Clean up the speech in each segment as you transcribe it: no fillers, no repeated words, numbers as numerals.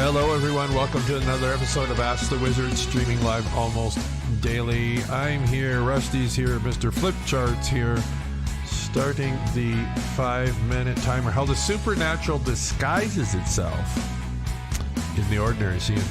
Hello, everyone. Welcome to another episode of Ask the Wizard, streaming live almost daily. I'm here. Rusty's here. Mr. Flipchart's here. Starting the 5-minute timer. How the supernatural disguises itself in the ordinary. See you.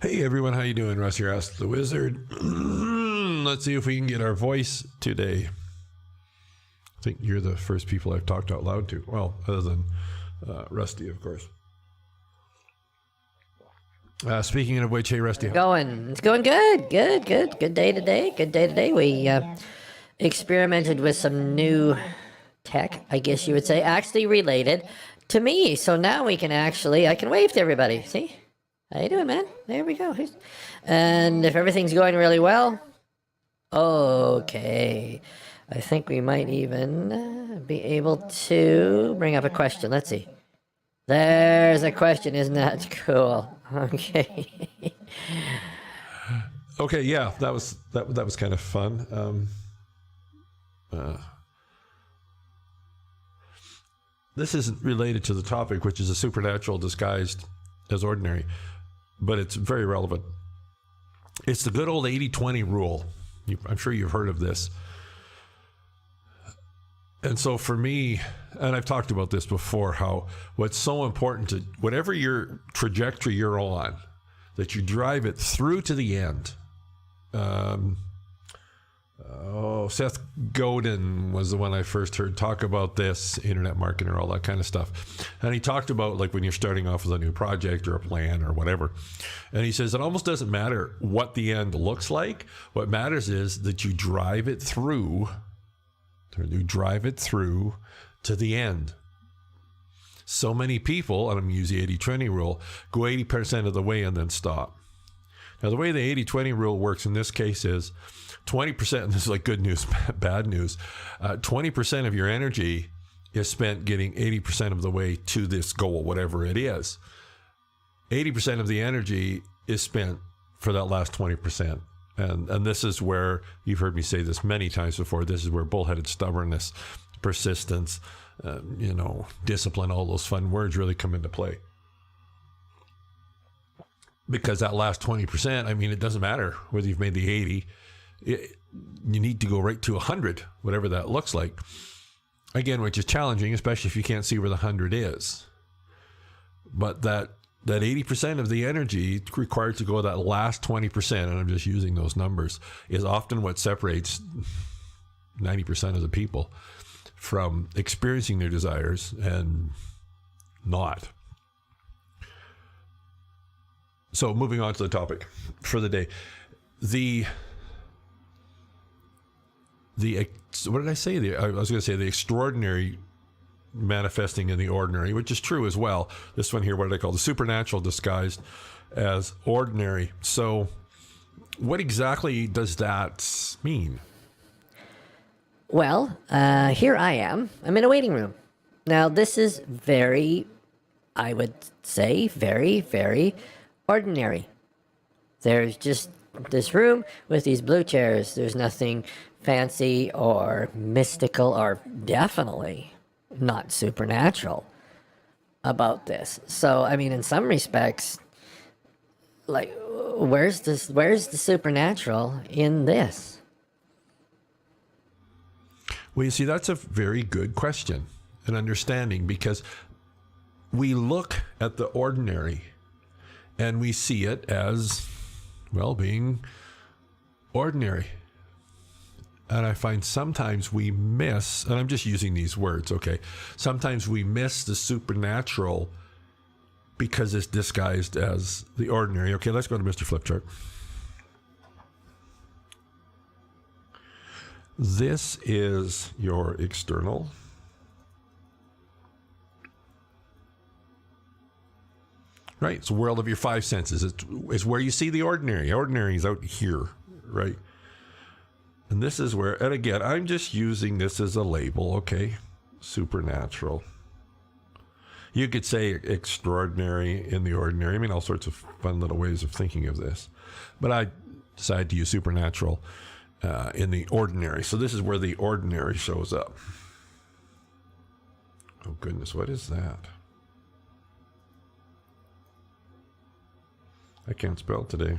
Hey everyone, how you doing? Russ here, Ask the Wizard. Let's see if we can get our voice today. I think you're the first people I've talked out loud to. Well, other than Rusty, of course. Speaking of which, hey Rusty. It's going good. Good day today. We experimented with some new tech, I guess you would say, actually related to me. So now I can wave to everybody. See? How you doing, man? There we go. And if everything's going really well, okay, I think we might even be able to bring up a question. Let's see. There's a question. Isn't that cool? Okay. Okay, yeah, that was kind of fun. This isn't related to the topic, which is a supernatural disguised as ordinary, but it's very relevant. It's the good old 80-20 rule. I'm sure you've heard of this. And so for me, and I've talked about this before, how what's so important to whatever your trajectory you're on, that you drive it through to the end. Seth Godin was the one I first heard talk about this, internet marketer, all that kind of stuff. And he talked about like when you're starting off with a new project or a plan or whatever. And he says it almost doesn't matter what the end looks like. What matters is that you drive it through. You drive it through to the end. So many people, and I'm using the 80-20 rule, go 80% of the way and then stop. Now, the way the 80-20 rule works in this case is 20%, and this is like good news, bad news, 20% of your energy is spent getting 80% of the way to this goal, whatever it is. 80% of the energy is spent for that last 20%. And this is where, you've heard me say this many times before, this is where bullheaded stubbornness, persistence, discipline, all those fun words really come into play. Because that last 20%, I mean, it doesn't matter whether you've made the 80, you need to go right to 100, whatever that looks like. Again, which is challenging, especially if you can't see where the 100 is. But that 80% of the energy required to go that last 20%, and I'm just using those numbers, is often what separates 90% of the people from experiencing their desires and not. So moving on to the topic for the day. What did I say? I was going to say the extraordinary manifesting in the ordinary, which is true as well. This one here, what did I call the supernatural disguised as ordinary? So what exactly does that mean? Well, here I am. I'm in a waiting room. Now, this is very, I would say, very, very ordinary. There's just this room with these blue chairs. There's nothing fancy or mystical or definitely not supernatural about this. So, I mean, in some respects, like, where's the supernatural in this? Well, you see, that's a very good question and understanding, because we look at the ordinary and we see it as, well, being ordinary. And I find sometimes we miss, and I'm just using these words, okay? Sometimes we miss the supernatural because it's disguised as the ordinary. Okay, let's go to Mr. Flipchart. This is your external. Right, it's the world of your five senses. It's where you see the ordinary. Ordinary is out here, right? And this is where, and again, I'm just using this as a label, okay? Supernatural. You could say extraordinary in the ordinary. I mean, all sorts of fun little ways of thinking of this. But I decided to use supernatural in the ordinary. So this is where the ordinary shows up. Oh, goodness, what is that? I can't spell today.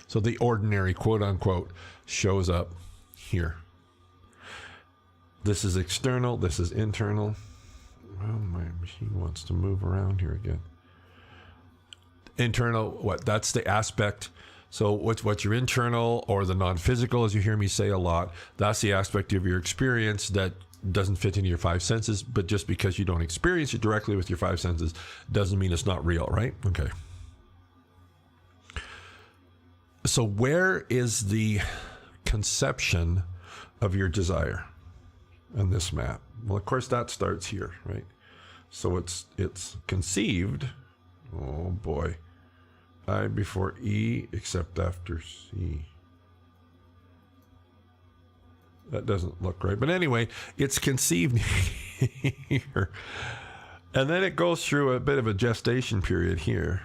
So the ordinary, quote unquote, shows up here. This is external. This is internal. Oh, my machine wants to move around here again. Internal, what? That's the aspect. So what's your internal, or the non-physical, as you hear me say a lot, that's the aspect of your experience that doesn't fit into your five senses. But just because you don't experience it directly with your five senses doesn't mean it's not real, right? Okay. So where is the conception of your desire on this map? Well, of course, that starts here, right? So it's conceived. Oh boy. I before E except after C. That doesn't look right. But anyway, it's conceived here. And then it goes through a bit of a gestation period here.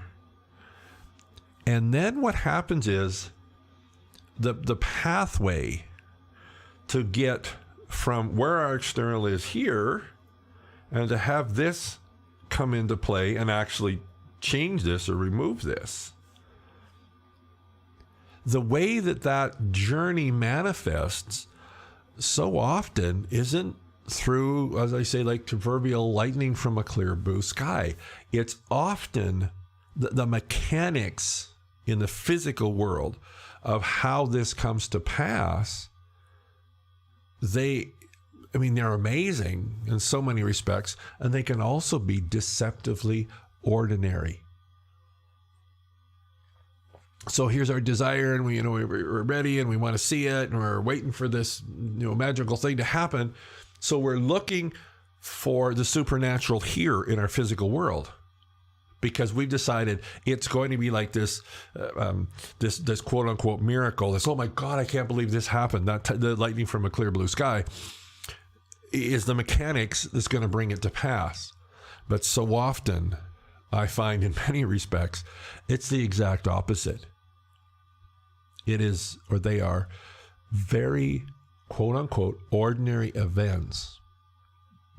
And then what happens is the pathway to get from where our external is here and to have this come into play and actually change this or remove this. The way that that journey manifests so often isn't through, as I say, like proverbial lightning from a clear blue sky. It's often the mechanics in the physical world of how this comes to pass. They're amazing in so many respects, and they can also be deceptively ordinary. So here's our desire, and we're ready, and we want to see it, and we're waiting for this magical thing to happen. So we're looking for the supernatural here in our physical world, because we've decided it's going to be like this, this quote unquote miracle. This, oh my God, I can't believe this happened. The lightning from a clear blue sky is the mechanics that's going to bring it to pass. But so often, I find in many respects, it's the exact opposite. It is, or they are, very quote unquote ordinary events,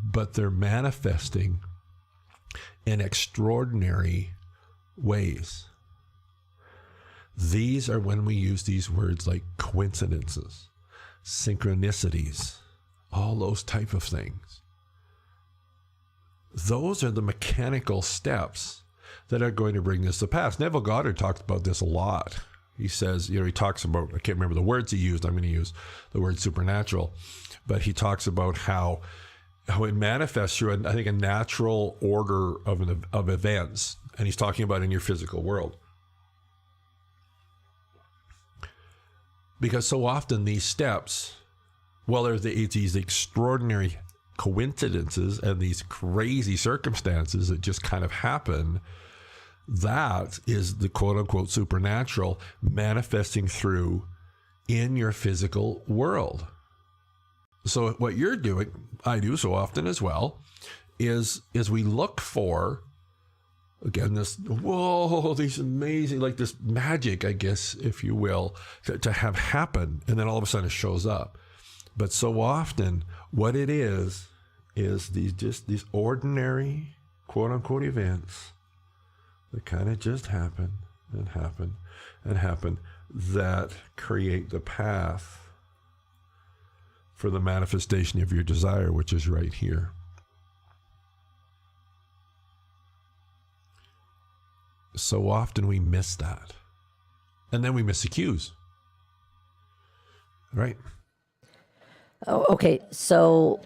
but they're manifesting in extraordinary ways. These are when we use these words like coincidences, synchronicities, all those type of things. Those are the mechanical steps that are going to bring this to pass. Neville Goddard talks about this a lot. He says, he talks about, I can't remember the words he used. I'm going to use the word supernatural, but he talks about how it manifests through, I think, a natural order of events. And he's talking about in your physical world. Because so often these steps, well, there's these extraordinary coincidences and these crazy circumstances that just kind of happen. That is the quote unquote supernatural manifesting through in your physical world. So what you're doing, I do so often as well, is we look for, again, these amazing, like this magic, I guess, if you will, to have happen, and then all of a sudden it shows up. But so often what it is these ordinary quote unquote events that kind of just happen and happen and happen that create the path for the manifestation of your desire, which is right here. So often we miss that. And then we miss the cues. Right? Oh, okay. So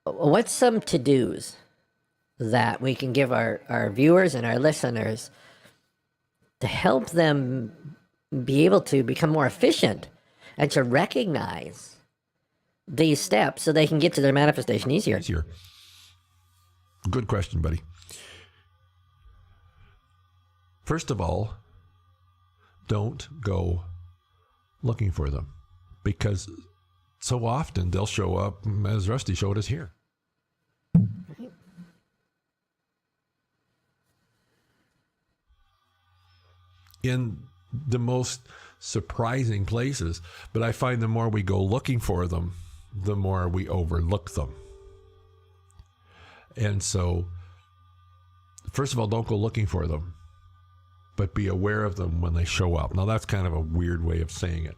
what's some to-dos that we can give our viewers and our listeners to help them be able to become more efficient and to recognize these steps so they can get to their manifestation easier? Good question, buddy. First of all, don't go looking for them, because so often they'll show up as Rusty showed us here. In the most surprising places, but I find the more we go looking for them, the more we overlook them. And so, first of all, don't go looking for them, but be aware of them when they show up. Now, that's kind of a weird way of saying it.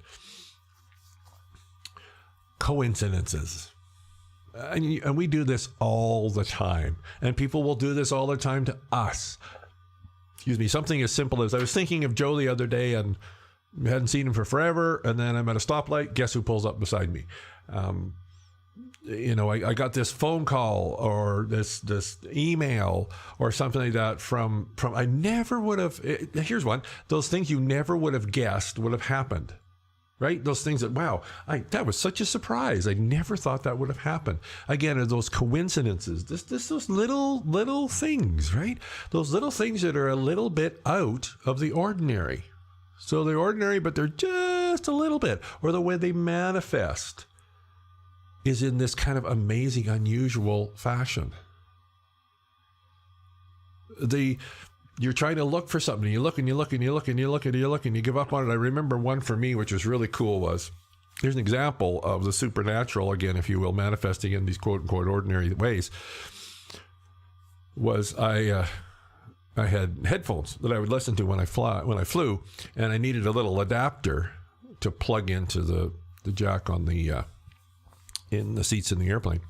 Coincidences. And we do this all the time. And people will do this all the time to us. Excuse me, something as simple as, I was thinking of Joe the other day and hadn't seen him for forever, and then I'm at a stoplight, guess who pulls up beside me? I got this phone call or this email or something like that from I never would have, here's one, those things you never would have guessed would have happened, right? Those things that, wow, that was such a surprise. I never thought that would have happened. Again, are those coincidences, those little things, right? Those little things that are a little bit out of the ordinary. So they're ordinary, but they're just a little bit, or the way they manifest is in this kind of amazing, unusual fashion. You're trying to look for something. You look and you look and you look and you look and you look and you give up on it. I remember one for me, which was really cool, was here's an example of the supernatural, again, if you will, manifesting in these quote unquote ordinary ways. Was I had headphones that I would listen to when I flew, and I needed a little adapter to plug into the jack on in the seats in the airplane.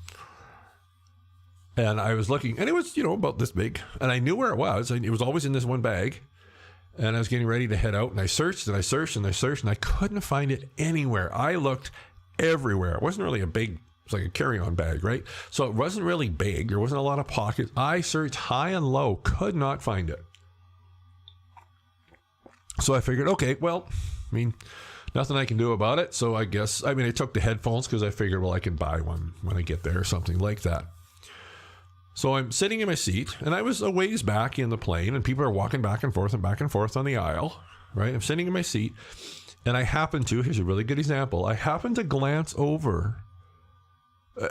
And I was looking, and it was, about this big, and I knew where it was. It was always in this one bag, and I was getting ready to head out, and I searched, and I searched, and I searched, and I couldn't find it anywhere. I looked everywhere. It wasn't really a big, it's like a carry-on bag, right? So it wasn't really big. There wasn't a lot of pockets. I searched high and low, could not find it. So I figured, okay, well, nothing I can do about it. So I took the headphones because I figured, well, I can buy one when I get there or something like that. So I'm sitting in my seat, and I was a ways back in the plane, and people are walking back and forth on the aisle, right? I'm sitting in my seat, and here's a really good example. I happened to glance over,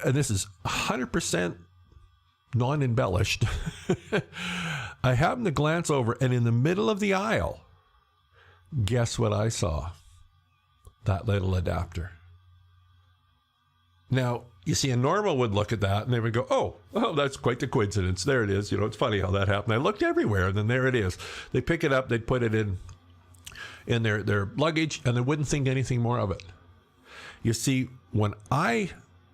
and this is 100% non-embellished. I happened to glance over, and in the middle of the aisle, guess what I saw? That little adapter. Now, you see, a normal would look at that and they would go, oh, that's quite the coincidence. There it is. It's funny how that happened. I looked everywhere, and then there it is. They pick it up, they'd put it in their luggage, and they wouldn't think anything more of it. You see, when I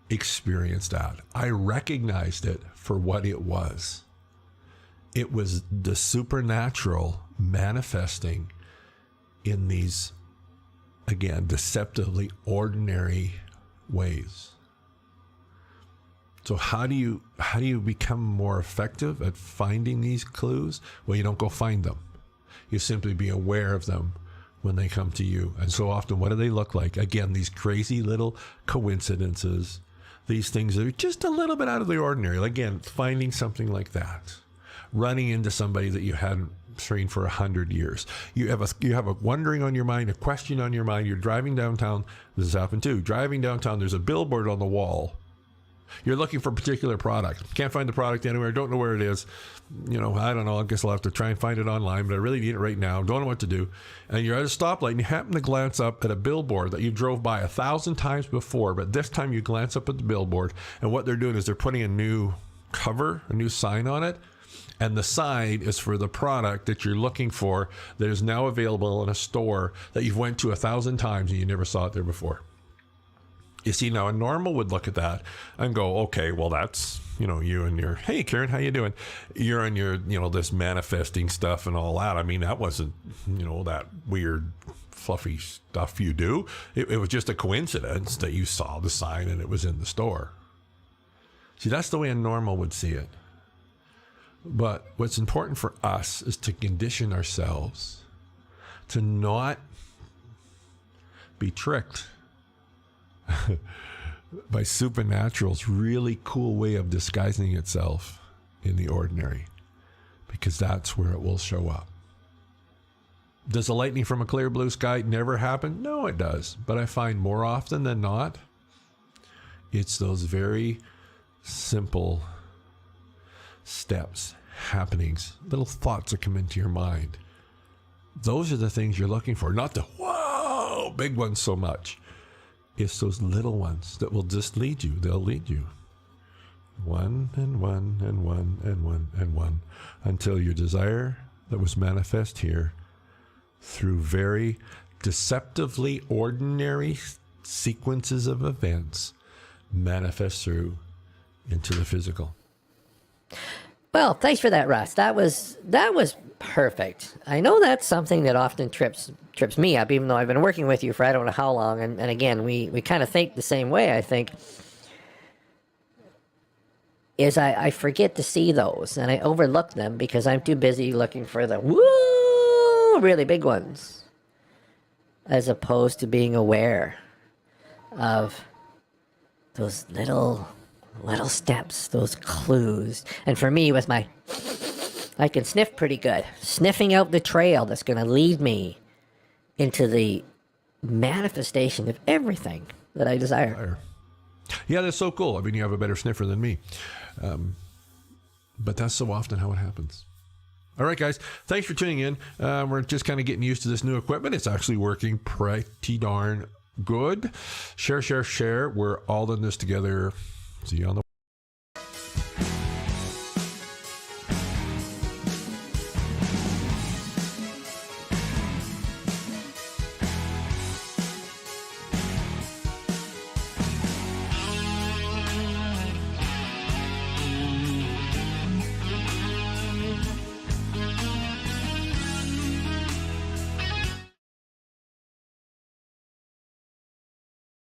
experienced that, I recognized it for what it was. It was the supernatural manifesting in these, again, deceptively ordinary ways. So how do you become more effective at finding these clues? Well, you don't go find them. You simply be aware of them when they come to you. And so often, what do they look like? Again, these crazy little coincidences, these things that are just a little bit out of the ordinary. Again, finding something like that, running into somebody that you hadn't seen for 100 years. You have a wondering on your mind, a question on your mind. You're driving downtown. This has happened too. Driving downtown, there's a billboard on the wall. You're looking for a particular product. Can't find the product anywhere. Don't know where it is. I don't know. I guess I'll have to try and find it online, but I really need it right now. Don't know what to do. And you're at a stoplight and you happen to glance up at a billboard that you drove by 1,000 times before, but this time you glance up at the billboard, and what they're doing is they're putting a new cover, a new sign on it. And the sign is for the product that you're looking for that is now available in a store that you've went to 1,000 times and you never saw it there before. You see, now a normal would look at that and go, okay, well, that's, you and your, hey, Karen, how you doing? You're in your, this manifesting stuff and all that. That wasn't, that weird, fluffy stuff you do. It was just a coincidence that you saw the sign and it was in the store. See, that's the way a normal would see it. But what's important for us is to condition ourselves to not be tricked by supernatural's really cool way of disguising itself in the ordinary, because that's where it will show up. Does the lightning from a clear blue sky never happen? No, it does. But I find more often than not, it's those very simple steps, happenings, little thoughts that come into your mind. Those are the things you're looking for, not the whoa, big ones so much. It's those little ones that will just lead you. They'll lead you. One and one and one and one and one, until your desire that was manifest here through very deceptively ordinary sequences of events manifest through into the physical. Well, thanks for that, Russ. That was perfect. I know that's something that often trips me up, even though I've been working with you for I don't know how long. And again, we kind of think the same way, I think. Is I forget to see those, and I overlook them because I'm too busy looking for the really big ones, as opposed to being aware of those little steps, those clues. And for me, with I can sniff pretty good. Sniffing out the trail that's going to lead me into the manifestation of everything that I desire. Yeah, that's so cool. You have a better sniffer than me. But that's so often how it happens. All right, guys. Thanks for tuning in. We're just kind of getting used to this new equipment. It's actually working pretty darn good. Share. We're all in this together. See you on the